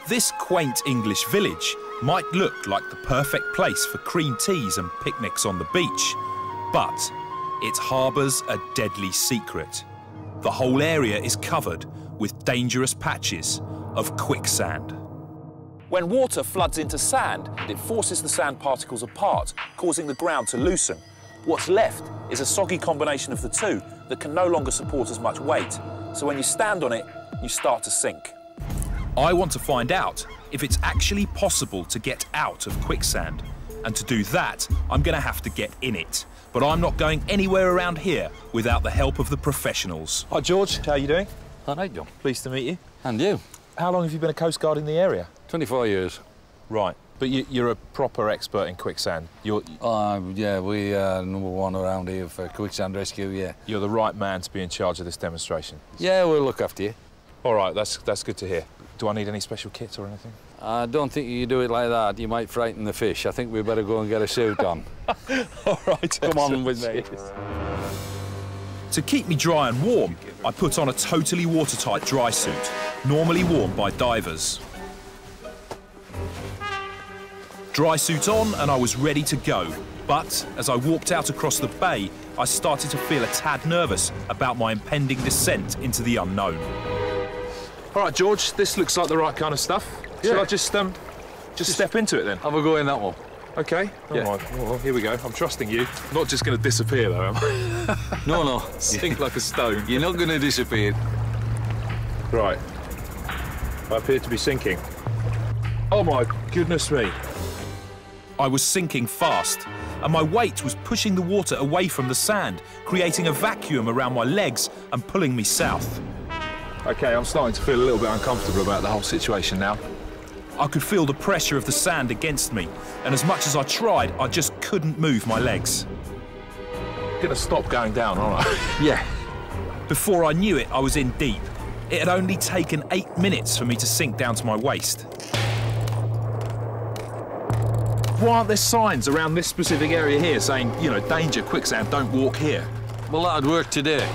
This quaint English village might look like the perfect place for cream teas and picnics on the beach, but it harbours a deadly secret. The whole area is covered with dangerous patches of quicksand. When water floods into sand, it forces the sand particles apart, causing the ground to loosen. What's left is a soggy combination of the two that can no longer support as much weight. So when you stand on it, you start to sink. I want to find out if it's actually possible to get out of quicksand. And to do that, I'm going to have to get in it. But I'm not going anywhere around here without the help of the professionals. Hi, George. How are you doing? All right, John. Pleased to meet you. And you? How long have you been a Coast Guard in the area? 24 years. Right. But you're a proper expert in quicksand. Yeah, we are number one around here for quicksand rescue, yeah. You're the right man to be in charge of this demonstration. Yeah, we'll look after you. All right, that's good to hear. Do I need any special kit or anything? I don't think you do it like that. You might frighten the fish. I think we better go and get a suit on. All right, come on with me. To keep me dry and warm, I put on a totally watertight dry suit, normally worn by divers. Dry suit on and I was ready to go. But as I walked out across the bay, I started to feel a tad nervous about my impending descent into the unknown. All right, George, this looks like the right kind of stuff. Yeah. Shall I just step into it then? Have a go in that one. OK. Yeah. All right. Well, here we go. I'm trusting you. I'm not just going to disappear, though, am I? No, no. Sink like a stone. You're not going to disappear. Right. I appear to be sinking. Oh, my goodness me. I was sinking fast, and my weight was pushing the water away from the sand, creating a vacuum around my legs and pulling me south. OK, I'm starting to feel a little bit uncomfortable about the whole situation now. I could feel the pressure of the sand against me, and as much as I tried, I just couldn't move my legs. I'm going to stop going down, aren't I? Yeah. Before I knew it, I was in deep. It had only taken 8 minutes for me to sink down to my waist. Why aren't there signs around this specific area here saying, you know, danger, quicksand, don't walk here? Well, that'd work today.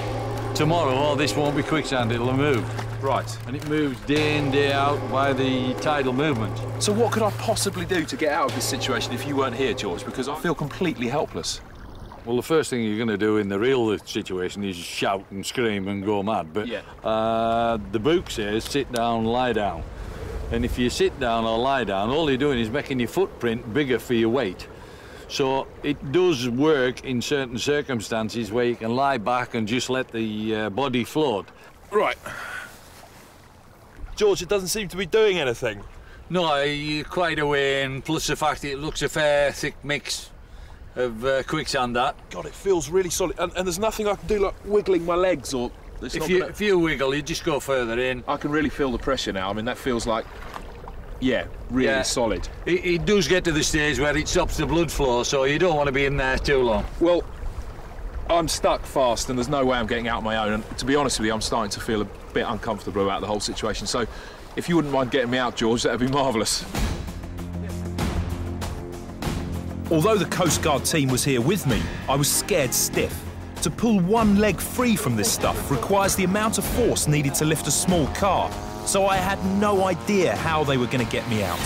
Tomorrow, all this won't be quicksand, it'll have moved. Right. And it moves day in, day out by the tidal movement. So what could I possibly do to get out of this situation if you weren't here, George? Because I feel completely helpless. Well, the first thing you're going to do in the real situation is shout and scream and go mad. But yeah. The book says sit down, lie down. And if you sit down or lie down, all you're doing is making your footprint bigger for your weight. So it does work in certain circumstances where you can lie back and just let the body float. Right. George, it doesn't seem to be doing anything. No, you're quite away, and plus the fact that it looks a fair, thick mix of quicksand, that. God, it feels really solid. And there's nothing I can do, like wiggling my legs or... If you wiggle, you just go further in. I can really feel the pressure now. I mean, that feels like, yeah, really solid. It does get to the stage where it stops the blood flow, so you don't want to be in there too long. Well, I'm stuck fast and there's no way I'm getting out on my own. And to be honest with you, I'm starting to feel a bit uncomfortable about the whole situation. So if you wouldn't mind getting me out, George, that'd be marvellous. Although the Coast Guard team was here with me, I was scared stiff. To pull one leg free from this stuff requires the amount of force needed to lift a small car, so I had no idea how they were going to get me out.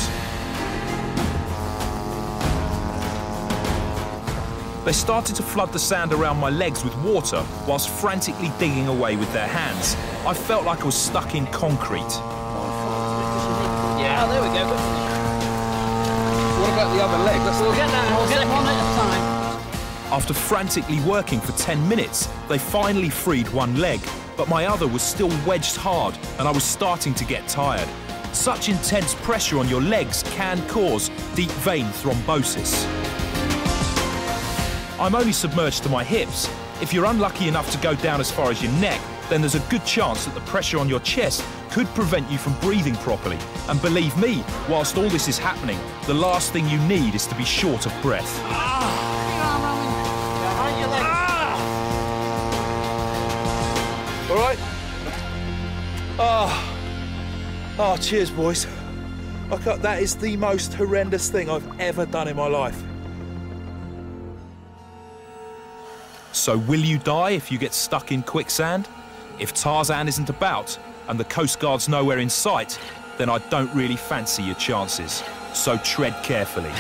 They started to flood the sand around my legs with water whilst frantically digging away with their hands. I felt like I was stuck in concrete. Yeah, there we go. What about the other leg? We'll get that. We'll get one at a time. After frantically working for 10 minutes, they finally freed one leg, but my other was still wedged hard and I was starting to get tired. Such intense pressure on your legs can cause deep vein thrombosis. I'm only submerged to my hips. If you're unlucky enough to go down as far as your neck, then there's a good chance that the pressure on your chest could prevent you from breathing properly. And believe me, whilst all this is happening, the last thing you need is to be short of breath. All right? Oh, cheers, boys. That is the most horrendous thing I've ever done in my life. So will you die if you get stuck in quicksand? If Tarzan isn't about and the Coast Guard's nowhere in sight, then I don't really fancy your chances. So tread carefully.